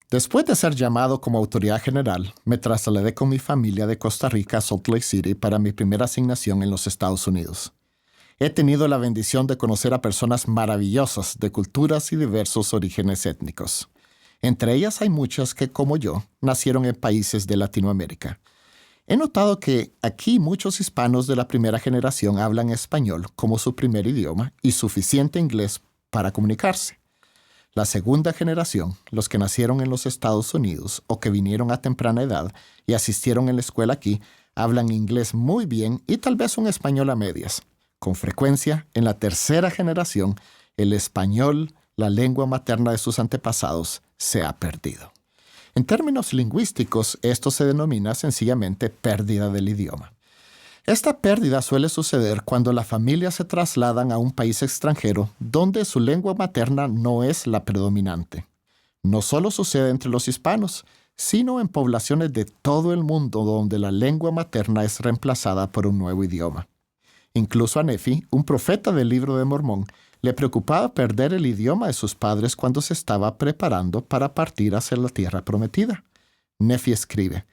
Después de ser llamado como autoridad general, me trasladé con mi familia de Costa Rica a Salt Lake City para mi primera asignación en los Estados Unidos. He tenido la bendición de conocer a personas maravillosas de culturas y diversos orígenes étnicos. Entre ellas hay muchas que, como yo, nacieron en países de Latinoamérica. He notado que aquí muchos hispanos de la primera generación hablan español como su primer idioma y suficiente inglés para comunicarse. La segunda generación, los que nacieron en los Estados Unidos o que vinieron a temprana edad y asistieron en la escuela aquí, hablan inglés muy bien y tal vez un español a medias. Con frecuencia, en la tercera generación, el español, la lengua materna de sus antepasados, se ha perdido. En términos lingüísticos, esto se denomina sencillamente pérdida del idioma. Esta pérdida suele suceder cuando las familias se trasladan a un país extranjero donde su lengua materna no es la predominante. No solo sucede entre los hispanos, sino en poblaciones de todo el mundo donde la lengua materna es reemplazada por un nuevo idioma. Incluso a Nefi, un profeta del Libro de Mormón, le preocupaba perder el idioma de sus padres cuando se estaba preparando para partir hacia la tierra prometida. Nefi escribe: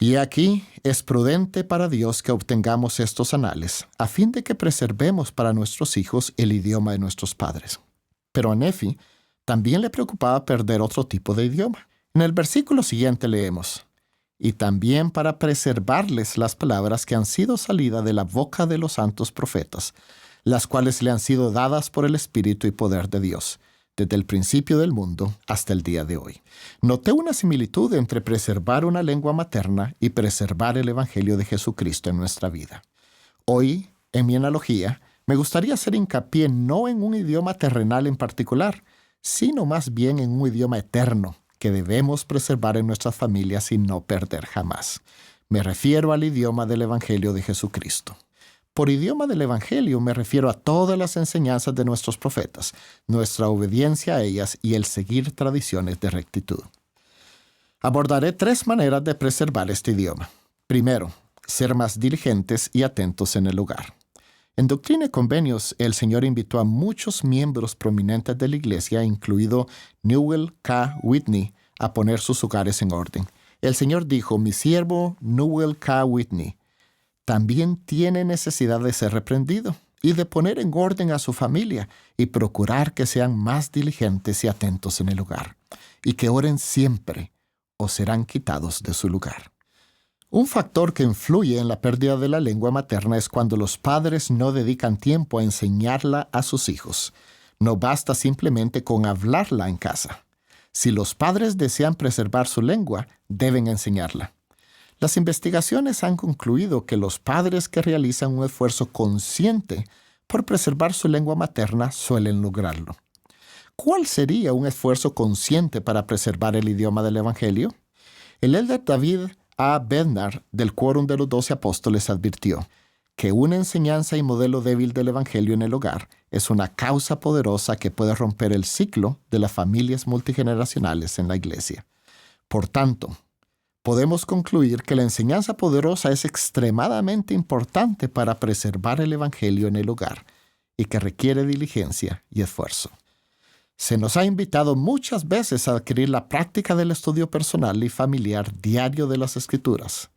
«Y aquí es prudente para Dios que obtengamos estos anales, a fin de que preservemos para nuestros hijos el idioma de nuestros padres». Pero a Nefi también le preocupaba perder otro tipo de idioma. En el versículo siguiente leemos: «Y también para preservarles las palabras que han sido salidas de la boca de los santos profetas, las cuales le han sido dadas por el Espíritu y poder de Dios, desde el principio del mundo hasta el día de hoy». Noté una similitud entre preservar una lengua materna y preservar el Evangelio de Jesucristo en nuestra vida. Hoy, en mi analogía, me gustaría hacer hincapié no en un idioma terrenal en particular, sino más bien en un idioma eterno que debemos preservar en nuestras familias y no perder jamás. Me refiero al idioma del Evangelio de Jesucristo. Por idioma del Evangelio me refiero a todas las enseñanzas de nuestros profetas, nuestra obediencia a ellas y el seguir tradiciones de rectitud. Abordaré 3 maneras de preservar este idioma. Primero, ser más diligentes y atentos en el hogar. En Doctrina y Convenios, el Señor invitó a muchos miembros prominentes de la Iglesia, incluido Newell K. Whitney, a poner sus hogares en orden. El Señor dijo: «Mi siervo Newell K. Whitney también tiene necesidad de ser reprendido y de poner en orden a su familia y procurar que sean más diligentes y atentos en el hogar, y que oren siempre o serán quitados de su lugar». Un factor que influye en la pérdida de la lengua materna es cuando los padres no dedican tiempo a enseñarla a sus hijos. No basta simplemente con hablarla en casa. Si los padres desean preservar su lengua, deben enseñarla. Las investigaciones han concluido que los padres que realizan un esfuerzo consciente por preservar su lengua materna suelen lograrlo. ¿Cuál sería un esfuerzo consciente para preservar el idioma del Evangelio? El elder David A. Bednar, del Quórum de los 12 Apóstoles, advirtió que una enseñanza y modelo débil del Evangelio en el hogar es una causa poderosa que puede romper el ciclo de las familias multigeneracionales en la Iglesia. Por tanto, podemos concluir que la enseñanza poderosa es extremadamente importante para preservar el Evangelio en el hogar y que requiere diligencia y esfuerzo. Se nos ha invitado muchas veces a adquirir la práctica del estudio personal y familiar diario de las Escrituras.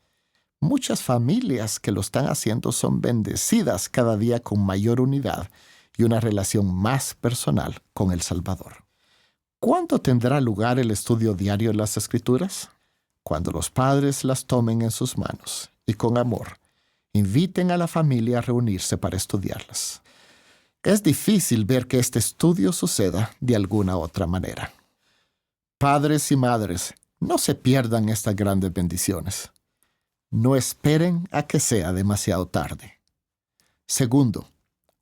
Muchas familias que lo están haciendo son bendecidas cada día con mayor unidad y una relación más personal con el Salvador. ¿Cuándo tendrá lugar el estudio diario de las Escrituras? Cuando los padres las tomen en sus manos y con amor inviten a la familia a reunirse para estudiarlas. Es difícil ver que este estudio suceda de alguna otra manera. Padres y madres, no se pierdan estas grandes bendiciones. No esperen a que sea demasiado tarde. Segundo,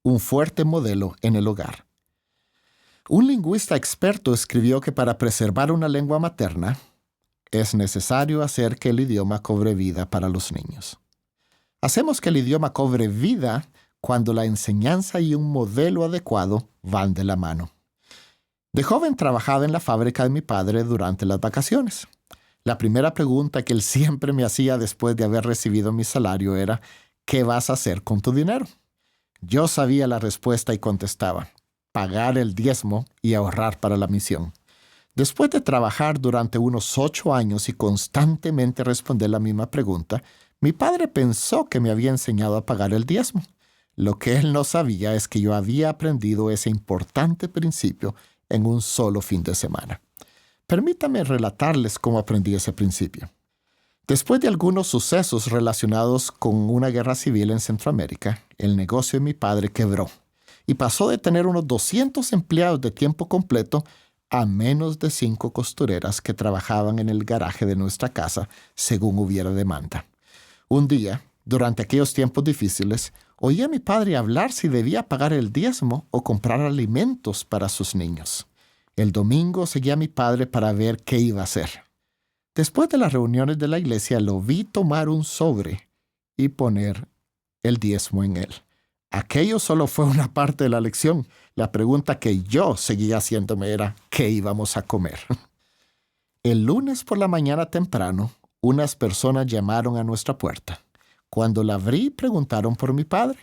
un fuerte modelo en el hogar. Un lingüista experto escribió que para preservar una lengua materna, es necesario hacer que el idioma cobre vida para los niños. Hacemos que el idioma cobre vida cuando la enseñanza y un modelo adecuado van de la mano. De joven trabajaba en la fábrica de mi padre durante las vacaciones. La primera pregunta que él siempre me hacía después de haber recibido mi salario era: ¿qué vas a hacer con tu dinero? Yo sabía la respuesta y contestaba: pagar el diezmo y ahorrar para la misión. Después de trabajar durante unos 8 años y constantemente responder la misma pregunta, mi padre pensó que me había enseñado a pagar el diezmo. Lo que él no sabía es que yo había aprendido ese importante principio en un solo fin de semana. Permítame relatarles cómo aprendí ese principio. Después de algunos sucesos relacionados con una guerra civil en Centroamérica, el negocio de mi padre quebró y pasó de tener unos 200 empleados de tiempo completo a menos de 5 costureras que trabajaban en el garaje de nuestra casa según hubiera demanda. Un día, durante aquellos tiempos difíciles, oí a mi padre hablar si debía pagar el diezmo o comprar alimentos para sus niños. El domingo seguí a mi padre para ver qué iba a hacer. Después de las reuniones de la iglesia, lo vi tomar un sobre y poner el diezmo en él. Aquello solo fue una parte de la lección. La pregunta que yo seguía haciéndome era, ¿qué íbamos a comer? El lunes por la mañana temprano, unas personas llamaron a nuestra puerta. Cuando la abrí, preguntaron por mi padre.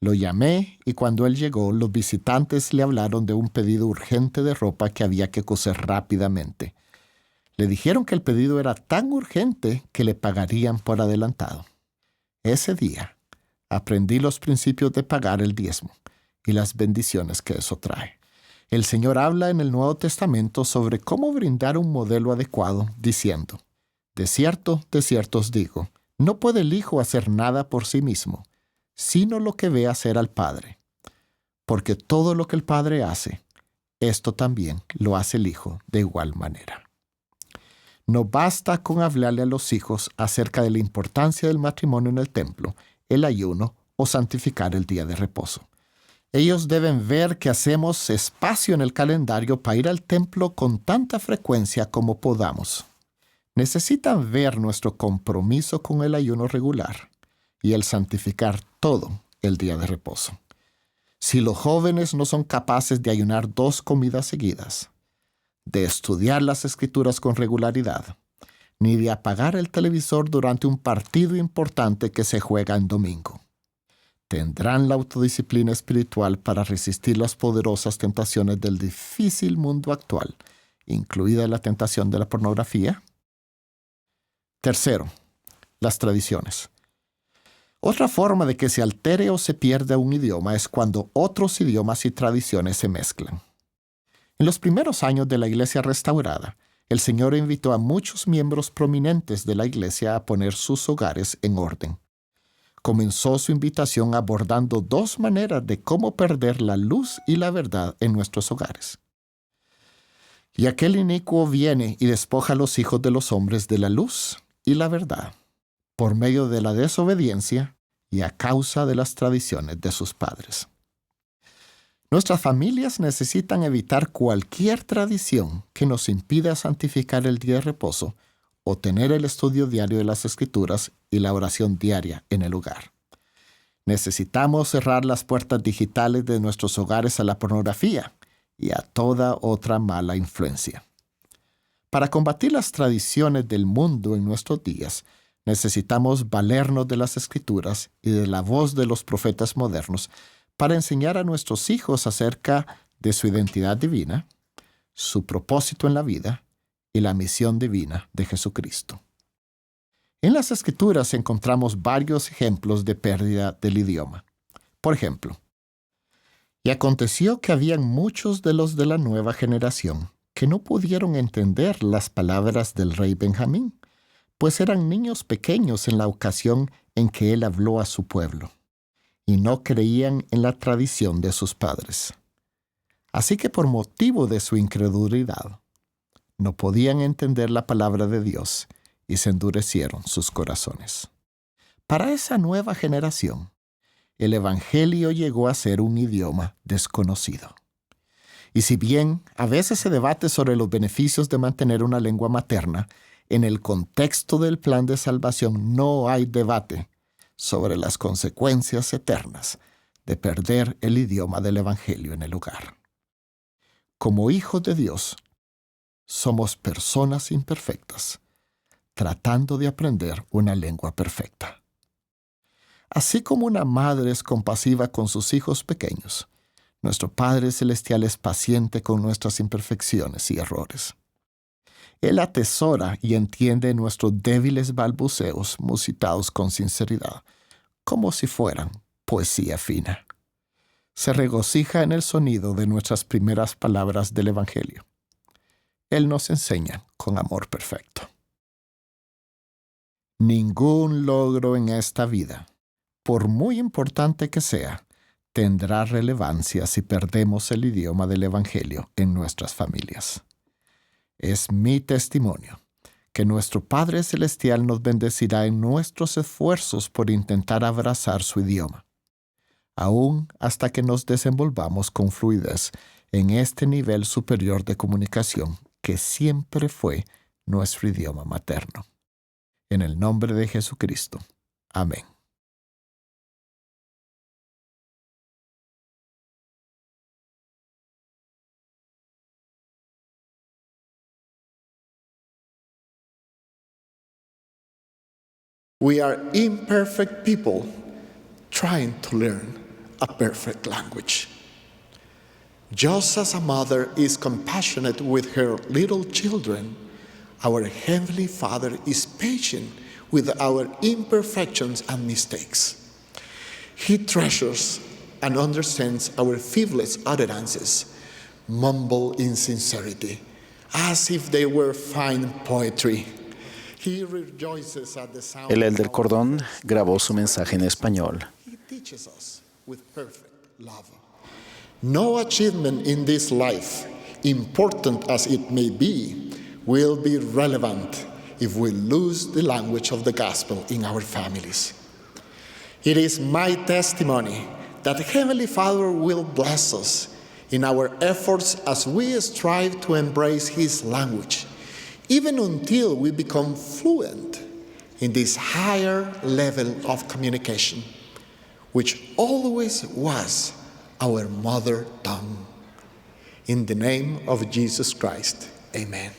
Lo llamé y cuando él llegó, los visitantes le hablaron de un pedido urgente de ropa que había que coser rápidamente. Le dijeron que el pedido era tan urgente que le pagarían por adelantado. Ese día, aprendí los principios de pagar el diezmo y las bendiciones que eso trae. El Señor habla en el Nuevo Testamento sobre cómo brindar un modelo adecuado, diciendo, de cierto os digo, no puede el Hijo hacer nada por sí mismo, sino lo que ve hacer al Padre. Porque todo lo que el Padre hace, esto también lo hace el Hijo de igual manera. No basta con hablarle a los hijos acerca de la importancia del matrimonio en el templo, el ayuno o santificar el día de reposo. Ellos deben ver que hacemos espacio en el calendario para ir al templo con tanta frecuencia como podamos. Necesitan ver nuestro compromiso con el ayuno regular y el santificar todo el día de reposo. Si los jóvenes no son capaces de ayunar 2 comidas seguidas, de estudiar las Escrituras con regularidad, ni de apagar el televisor durante un partido importante que se juega en domingo, tendrán la autodisciplina espiritual para resistir las poderosas tentaciones del difícil mundo actual, incluida la tentación de la pornografía. Tercero, las tradiciones. Otra forma de que se altere o se pierda un idioma es cuando otros idiomas y tradiciones se mezclan. En los primeros años de la Iglesia restaurada, el Señor invitó a muchos miembros prominentes de la Iglesia a poner sus hogares en orden. Comenzó su invitación abordando 2 maneras de cómo perder la luz y la verdad en nuestros hogares. Y aquel inicuo viene y despoja a los hijos de los hombres de la luz y la verdad, por medio de la desobediencia y a causa de las tradiciones de sus padres. Nuestras familias necesitan evitar cualquier tradición que nos impida santificar el día de reposo o tener el estudio diario de las Escrituras y la oración diaria en el hogar. Necesitamos cerrar las puertas digitales de nuestros hogares a la pornografía y a toda otra mala influencia. Para combatir las tradiciones del mundo en nuestros días, necesitamos valernos de las Escrituras y de la voz de los profetas modernos para enseñar a nuestros hijos acerca de su identidad divina, su propósito en la vida y la misión divina de Jesucristo. En las Escrituras encontramos varios ejemplos de pérdida del idioma. Por ejemplo, y aconteció que habían muchos de los de la nueva generación que no pudieron entender las palabras del rey Benjamín, pues eran niños pequeños en la ocasión en que él habló a su pueblo, y no creían en la tradición de sus padres. Así que por motivo de su incredulidad, no podían entender la palabra de Dios y se endurecieron sus corazones. Para esa nueva generación, el Evangelio llegó a ser un idioma desconocido. Y si bien a veces se debate sobre los beneficios de mantener una lengua materna, en el contexto del plan de salvación no hay debate sobre las consecuencias eternas de perder el idioma del Evangelio en el hogar. Como hijos de Dios, somos personas imperfectas, tratando de aprender una lengua perfecta. Así como una madre es compasiva con sus hijos pequeños, nuestro Padre Celestial es paciente con nuestras imperfecciones y errores. Él atesora y entiende nuestros débiles balbuceos musitados con sinceridad, como si fueran poesía fina. Se regocija en el sonido de nuestras primeras palabras del Evangelio. Él nos enseña con amor perfecto. Ningún logro en esta vida, por muy importante que sea, tendrá relevancia si perdemos el idioma del Evangelio en nuestras familias. Es mi testimonio que nuestro Padre Celestial nos bendecirá en nuestros esfuerzos por intentar abrazar su idioma, aún hasta que nos desenvolvamos con fluidez en este nivel superior de comunicación que siempre fue nuestro idioma materno. En el nombre de Jesucristo. Amén. We are imperfect people trying to learn a perfect language. Just as a mother is compassionate with her little children, our Heavenly Father is patient with our imperfections and mistakes. He treasures and understands our feeblest utterances, mumble in sincerity, as if they were fine poetry. He rejoices at the sound El of Elder our Cordón grabó su mensaje en español. He teaches us with perfect love. No achievement in this life, important as it may be, will be relevant if we lose the language of the gospel in our families. It is my testimony that the Heavenly Father will bless us in our efforts as we strive to embrace His language, even until we become fluent in this higher level of communication, which always was our mother tongue. In the name of Jesus Christ, amen.